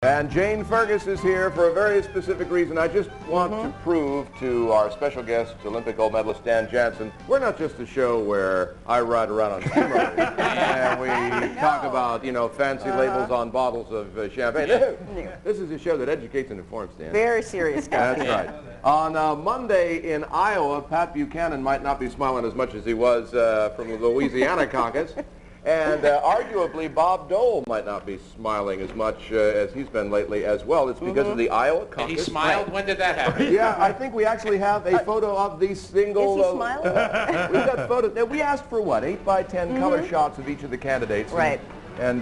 And Jane Fergus is here for a very specific reason. I just want to prove to our special guest, Olympic gold medalist Dan Jansen, we're not just a show where I ride around on steamrollers and we talk about, you know, fancy labels on bottles of champagne. No. This is a show that educates and informs, Dan. Very serious stuff. That's right. On Monday in Iowa, Pat Buchanan might not be smiling as much as he was from the Louisiana caucus. And arguably, Bob Dole might not be smiling as much as he's been lately as well. It's because of the Iowa caucus. And he smiled? When did that happen? Yeah, I think we actually have a photo of the single... Is he smiling? We've got photos. We asked for, what, 8 by 10 color shots of each of the candidates. Right. And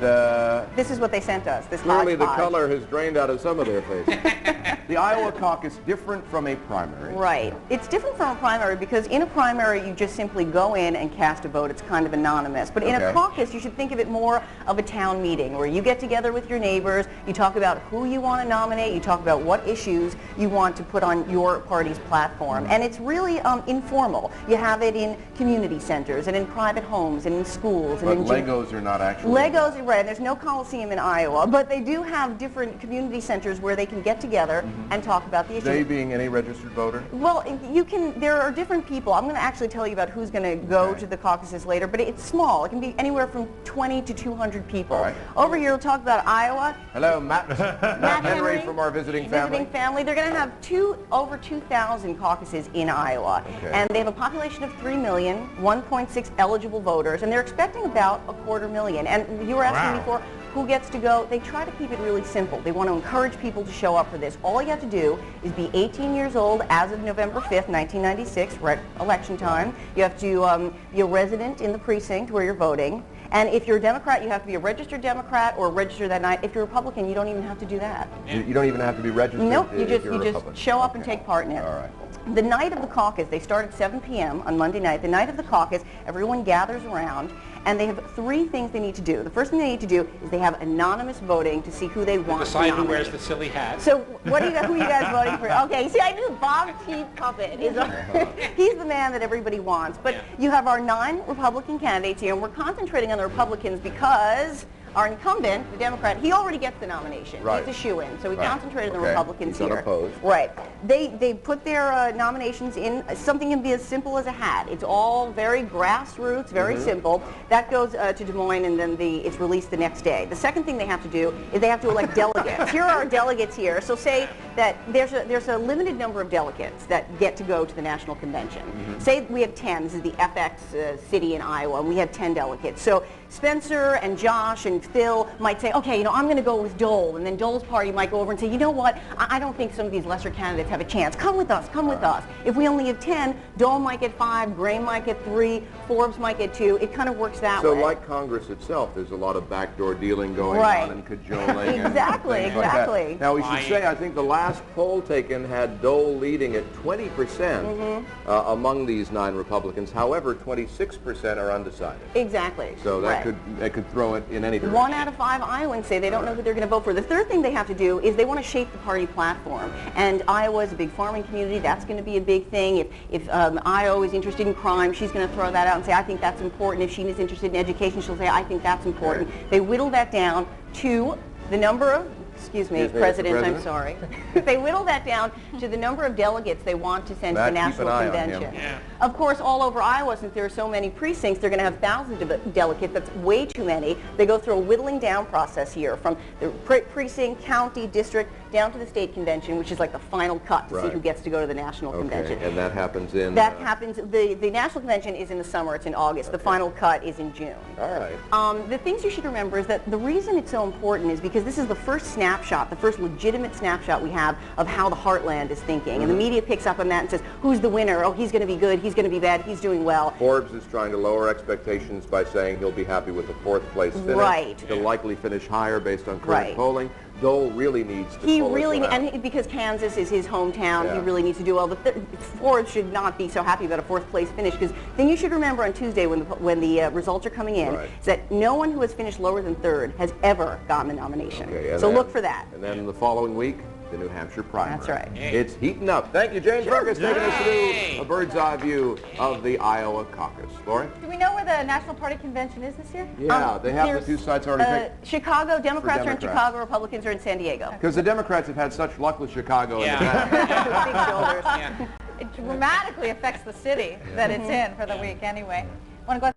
this is what they sent us, this clearly the hodgepodge. color has drained out of some of their faces. The Iowa caucus, different from a primary. Right. It's different from a primary because in a primary you just simply go in and cast a vote. It's kind of anonymous. But in a caucus you should think of it more of a town meeting where you get together with your neighbors, you talk about who you want to nominate, you talk about what issues you want to put on your party's platform. And it's really informal. You have it in community centers and in private homes and in schools. But Legos are not actually... Legos are right. There's no Coliseum in Iowa, but they do have different community centers where they can get together and talk about the issues. They being any registered voter? Well, you can. There are different people. I'm going to actually tell you about who's going to go to the caucuses later, but it's small. It can be anywhere from 20 to 200 people. All right. Over here, we'll talk about Iowa. Hello, Matt Henry from our visiting family. They're going to have over 2,000 caucuses in Iowa, and they have a population of 3 million, 1.6 eligible voters, and they're expecting about 250,000. And you were asking before, who gets to go? They try to keep it really simple. They want to encourage people to show up for this. All you have to do is be 18 years old as of November 5th, 1996, right, election time. You have to be a resident in the precinct where you're voting. And if you're a Democrat, you have to be a registered Democrat or register that night. If you're a Republican, you don't even have to do that. You don't even have to be registered? Nope, you just show up and take part in it. All right. The night of the caucus, they start at 7 p.m. on Monday night. The night of the caucus, everyone gathers around, and they have 3 things they need to do. The first thing they need to do is they have anonymous voting to see who they want to nominate. Decide who wears the silly hat. So who are you guys voting for? Okay, see, I knew Bob T. Puppet. He's the man that everybody wants. But you have our 9 Republican candidates here, and we're concentrating on the Republicans because our incumbent, the Democrat, he already gets the nomination. Right. He's a shoo-in, so we concentrated on the Republicans He's here. unopposed. Right. They put their nominations in. Something can be as simple as a hat. It's all very grassroots, very simple. That goes to Des Moines, and then it's released the next day. The second thing they have to do is they have to elect delegates. Here are our delegates here. So say that there's a limited number of delegates that get to go to the national convention. Say we have 10. This is the FX city in Iowa, and we have 10 delegates. So Spencer and Josh and Phil might say, okay, you know, I'm going to go with Dole, and then Dole's party might go over and say, you know what, I don't think some of these lesser candidates have a chance. Come with us, come with us. If we only have 10, Dole might get 5, Gray might get 3, Forbes might get 2. It kind of works that way. So like Congress itself, there's a lot of backdoor dealing going on and cajoling. Exactly. Like that. Now we should say, I think the last poll taken had Dole leading at 20% among these 9 Republicans. However, 26% are undecided. Exactly. So that could throw it in any direction. 1 out of 5 Iowans say they don't know who they're going to vote for. The third thing they have to do is they want to shape the party platform. And Iowa is a big farming community. That's going to be a big thing. If Iowa is interested in crime, she's going to throw that out and say, I think that's important. If she is interested in education, she'll say, I think that's important. They whittle that down to the number of President, I'm sorry. They whittle that down to the number of delegates they want to send to the national convention. Of course, all over Iowa, since there are so many precincts, they're going to have thousands of delegates. That's way too many. They go through a whittling down process here from the precinct, county, district, down to the state convention, which is like the final cut to see who gets to go to the national convention. And that happens in... That happens, the national convention is in the summer, it's in August. The final cut is in June. All right. The things you should remember is that the reason it's so important is because this is the first snapshot, the first legitimate snapshot we have of how the heartland is thinking. And the media picks up on that and says, who's the winner? Oh, he's going to be good, he's going to be bad, he's doing well. Forbes is trying to lower expectations by saying he'll be happy with the 4th place finish. Right. He'll likely finish higher based on current polling. Dole really needs to pull us around. And because Kansas is his hometown, he really needs to do well. But Forbes should not be so happy about a 4th place finish, because then you should remember on Tuesday when the results are coming in, is that no one who has finished lower than 3rd has ever gotten the nomination. So look for that. And then the following week? the New Hampshire primary. That's right. Hey. It's heating up. Thank you, Jane Fergus, taking us Yay. through a bird's eye view of the Iowa caucus. Lori? Do we know where the National Party Convention is this year? Yeah, they have the There's, two sites already picked. Chicago, Democrats are in Democrats. Chicago, Republicans are in San Diego. Because the Democrats have had such luck with Chicago in the past. Yeah. Big shoulders. Yeah. It dramatically affects the city that it's in for the week anyway. Want to go